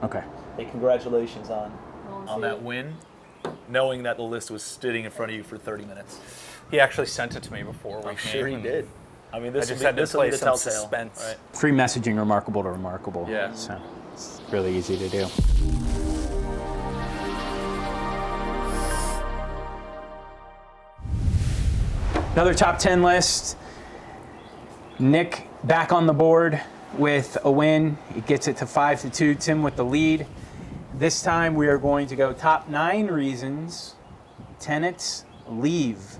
Okay. Hey, congratulations on that win, knowing that the list was sitting in front of you for 30 minutes. He actually sent it to me before we I'm sure he did. I mean, this I just will had be, to this will play be the some telltale. suspense. Right? Free messaging, remarkable to remarkable. Yeah. So it's really easy to do. Another top 10 list. Nick back on the board with a win. He gets it to 5-2. Tim with the lead. This time we are going to go top 9 reasons tenants leave,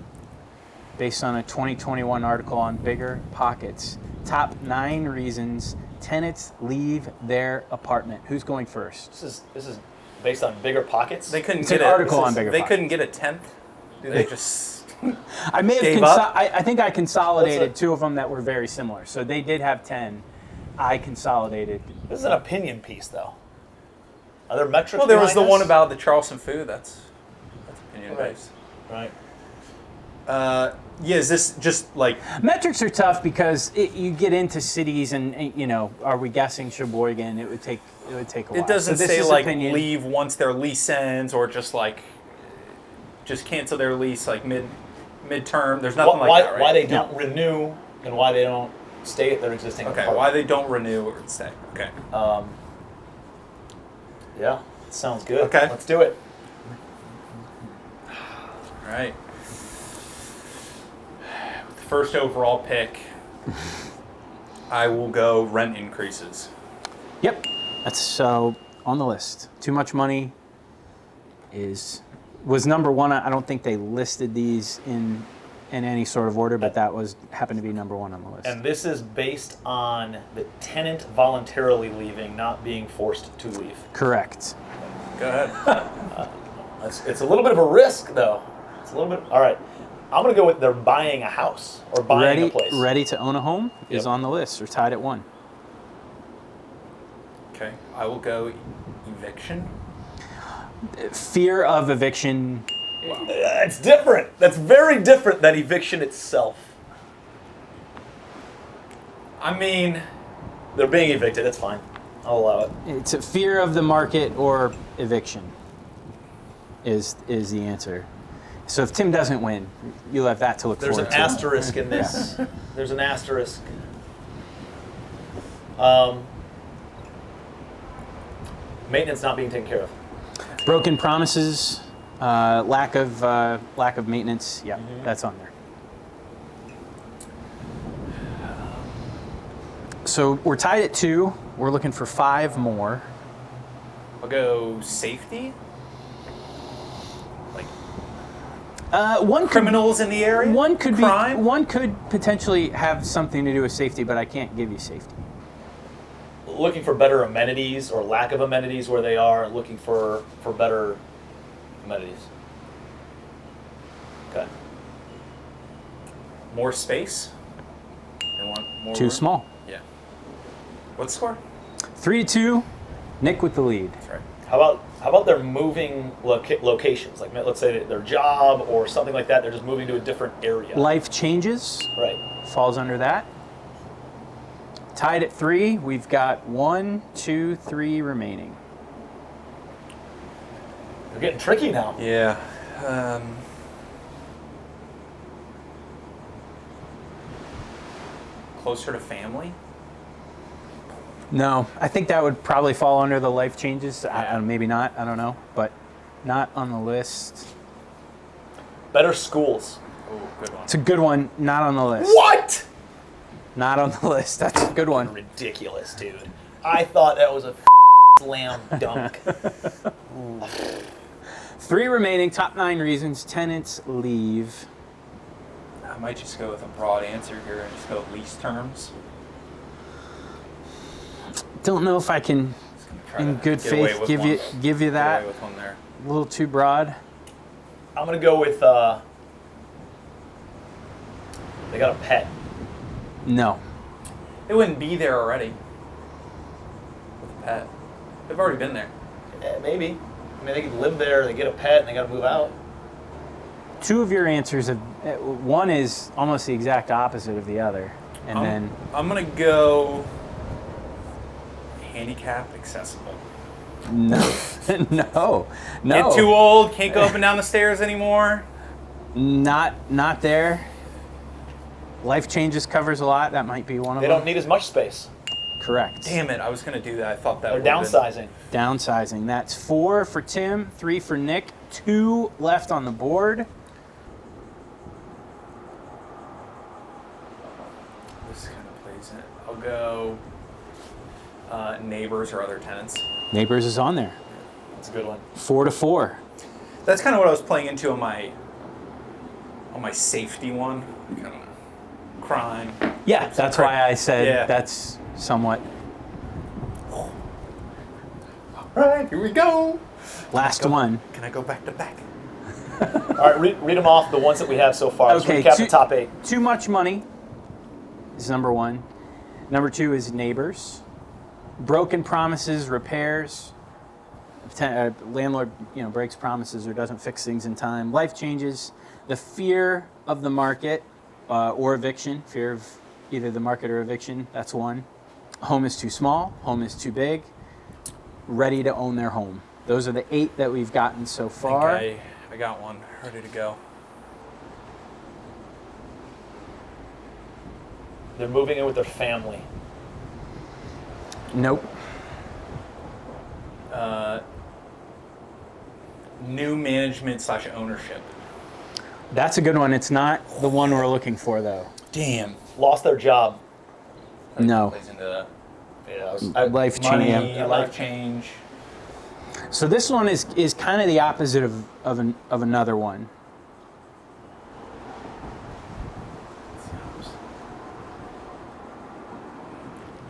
based on a 2021 article on Bigger Pockets. Top 9 reasons tenants leave their apartment. Who's going first? This is based on Bigger Pockets. They couldn't It's get an article on Bigger They Pockets. couldn't get a 10th. They just I may have Gave up? I think I consolidated That's 2 of them that were very similar. So they did have 10. I consolidated. This is an opinion piece, though. Are there metrics? well, there was the behind one this? about the Charleston food. That's opinion based. Right. Yeah, is this just like Metrics are tough because you get into cities and you know, are we guessing Sheboygan? It would take a while. it doesn't So this say is like opinion. leave once their lease ends or just like just cancel their lease like midterm. There's nothing like that, right? Why they don't renew and why they don't stay at their existing Okay, apartment. why they don't renew or stay. Okay. Yeah, sounds good. Okay. Let's do it. All right. With the first overall pick, I will go rent increases. Yep, that's so on the list. Too much money was number one. I don't think they listed these in any sort of order, but that happened to be number one on the list. And this is based on the tenant voluntarily leaving, not being forced to leave. Correct. Go ahead. It's a little bit of a risk, though. It's a little bit. All right, I'm gonna go with they're buying a house or buying a place. Ready to own a home is Yep. on the list. Or tied at 1. Okay, I will go eviction. Fear of eviction. It's different. That's very different than eviction itself. I mean, They're being evicted. That's fine. I'll allow it. It's a fear of the market or eviction is the answer. So if Tim doesn't win, you'll have that to look There's an forward to. asterisk in this. There's an asterisk. Maintenance not being taken care of. Broken promises, lack of maintenance. Yeah, that's on there. So we're tied at 2. We're looking for 5 more. I'll go safety. Like One could, criminals in the area. one could crime. be. One could potentially have something to do with safety, but I can't give you safety. Looking for better amenities or lack of amenities where they are, looking for better amenities. Okay. More space. They want more Too room? small. Yeah. What score? 3-2. Nick with the lead. That's right. How about they're moving locations? Like let's say their job or something like that. They're just moving to a different area. Life changes. Right. Falls under that. Tied at 3. We've got 1, 2, 3 remaining. They're getting tricky now. Yeah. Closer to family. No, I think that would probably fall under the life changes. Maybe not. I don't know, but not on the list. Better schools. Oh, good one. It's a good one. Not on the list. What? Not on the list. That's a good one. Ridiculous, dude. I thought that was a slam dunk. 3 remaining. Top 9 reasons tenants leave. I might just go with a broad answer here and just go lease terms. Don't know if I can, Just gonna try in to good get away faith, with give one. you Get away that. with one there. A little too broad. I'm gonna go with they got a pet. No. They wouldn't be there already with a pet. They've already been there. Maybe. I mean, they could live there. They get a pet, and they got to move out. 2 of your answers have. One is almost the exact opposite of the other, and then I'm gonna go handicap accessible. No, no, Get too old, can't go up and down the stairs anymore. Not there. Life Changes covers a lot. That might be one of They them. don't need as much space. Correct. Damn it, I was going to do that. I thought that They're would've been- downsizing. Downsizing. That's 4 for Tim, 3 for Nick, 2 left on the board. This kind of plays it. I'll go Neighbors or Other Tenants. Neighbors is on there. That's a good one. 4 to 4. That's kind of what I was playing into on my safety one. Kind of crime. Yeah, that's why I said Yeah. that's somewhat. All right, here we go. Last one. Can I go back to back? All right, read them off, the ones that we have so far. Let's Okay, recap the top 8. Too Much Money is number 1. Number 2 is Neighbors. Broken Promises, Repairs. Landlord, breaks promises or doesn't fix things in time. Life Changes. The Fear of the Market or Eviction. Fear of either the market or eviction. That's 1. Home is Too Small. Home is Too Big. Ready to Own Their Home. Those are the 8 that we've gotten so far. I got one ready to go. They're moving in with their family. Nope. New management / ownership. That's a good one. It's not the one we're looking for, though. Damn. Lost their job. No. Plays into the Yeah, Life money, change. life change. So this one is kind of the opposite of another one.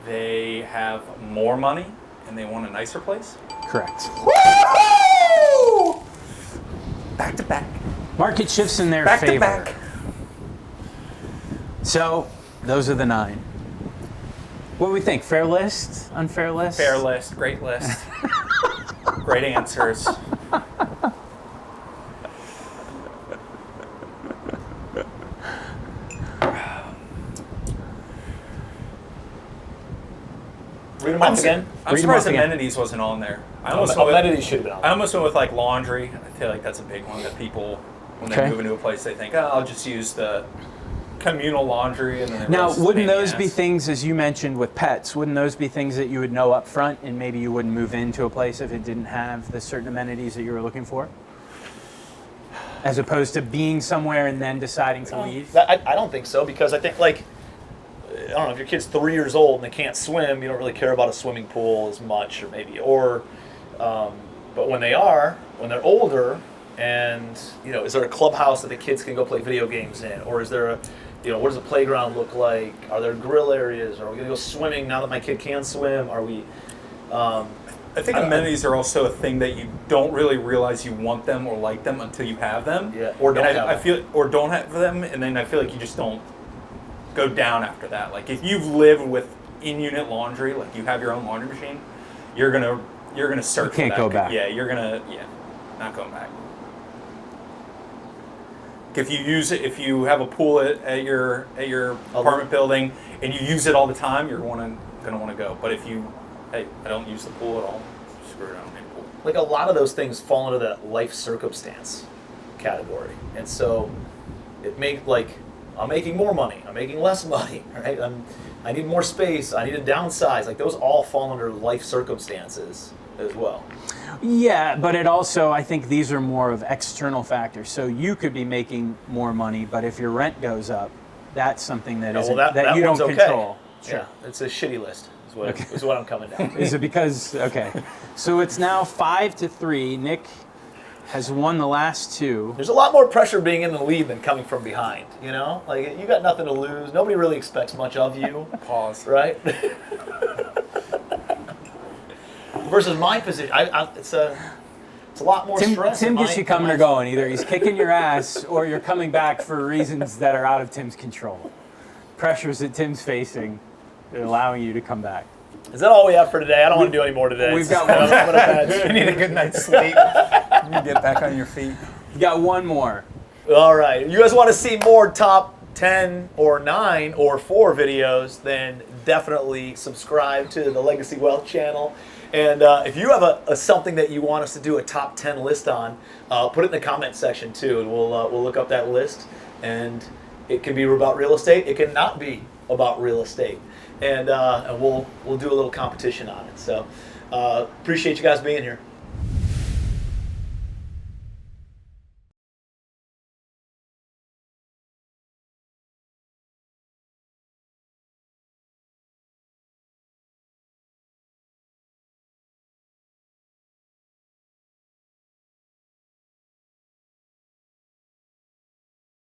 They have more money and they want a nicer place. Correct. Woo! Back to back. Market shifts in their Back favor. to back. So those are the 9. What do we think? Fair list? Unfair list? Fair list. Great list. Great answers. Read them off again. I'm Read 'em off surprised again. amenities wasn't on there. I almost went Amenities should have been on. I almost went with like laundry. I feel like that's a big one that people, when Okay. they move into a place, they think, oh, I'll just use the communal laundry. And then they Now, realize it's a wouldn't pain in the those be ass. things, as you mentioned with pets, wouldn't those be things that you would know up front and maybe you wouldn't move into a place if it didn't have the certain amenities that you were looking for? As opposed to being somewhere and then deciding to leave? I don't think so, because I think, like, I don't know, if your kid's 3 years old and they can't swim, you don't really care about a swimming pool as much, but when they're older, and, is there a clubhouse that the kids can go play video games in? Or is there what does the playground look like? Are there grill areas? Are we going to go swimming now that my kid can swim? Are we... I think amenities are also a thing that you don't really realize you want them or like them until you have them. Yeah, or don't And have I them. feel, or don't have them, and then I feel like you just don't go down after that. Like if you've lived with in-unit laundry, like you have your own laundry machine, you're gonna search. You can't for that. go back. Yeah, not going back. If you have a pool at your apartment building and you use it all the time, you're gonna want to go. But if I don't use the pool at all, screw it, I don't need a pool. Like, a lot of those things fall into that life circumstance category. And so I'm making more money, I'm making less money, right? I need more space, I need to downsize. Like, those all fall under life circumstances as well. Yeah, but it also, I think these are more of external factors. So you could be making more money, but if your rent goes up, that's something that isn't, that you don't one's okay. control. Yeah, it's a shitty list is what I'm coming down to. Is it because, okay. So it's now 5-3. Nick has won the last 2. There's a lot more pressure being in the lead than coming from behind, Like, you got nothing to lose. Nobody really expects much of you. Pause. Right? Versus my position, it's a lot more stress. Tim gets you coming or going. Either he's kicking your ass or you're coming back for reasons that are out of Tim's control. Pressures that Tim's facing are allowing you to come back. Is that all we have for today? I don't want to do any more today. We've got one. You need a good night's sleep. You get back on your feet. You got one more. All right. You guys want to see more top 10 or 9 or 4 videos, then definitely subscribe to the Legacy Wealth channel. And if you have a something that you want us to do a top 10 list on, put it in the comment section too, and we'll look up that list. And it can be about real estate. It can not be about real estate, and we'll do a little competition on it. So appreciate you guys being here.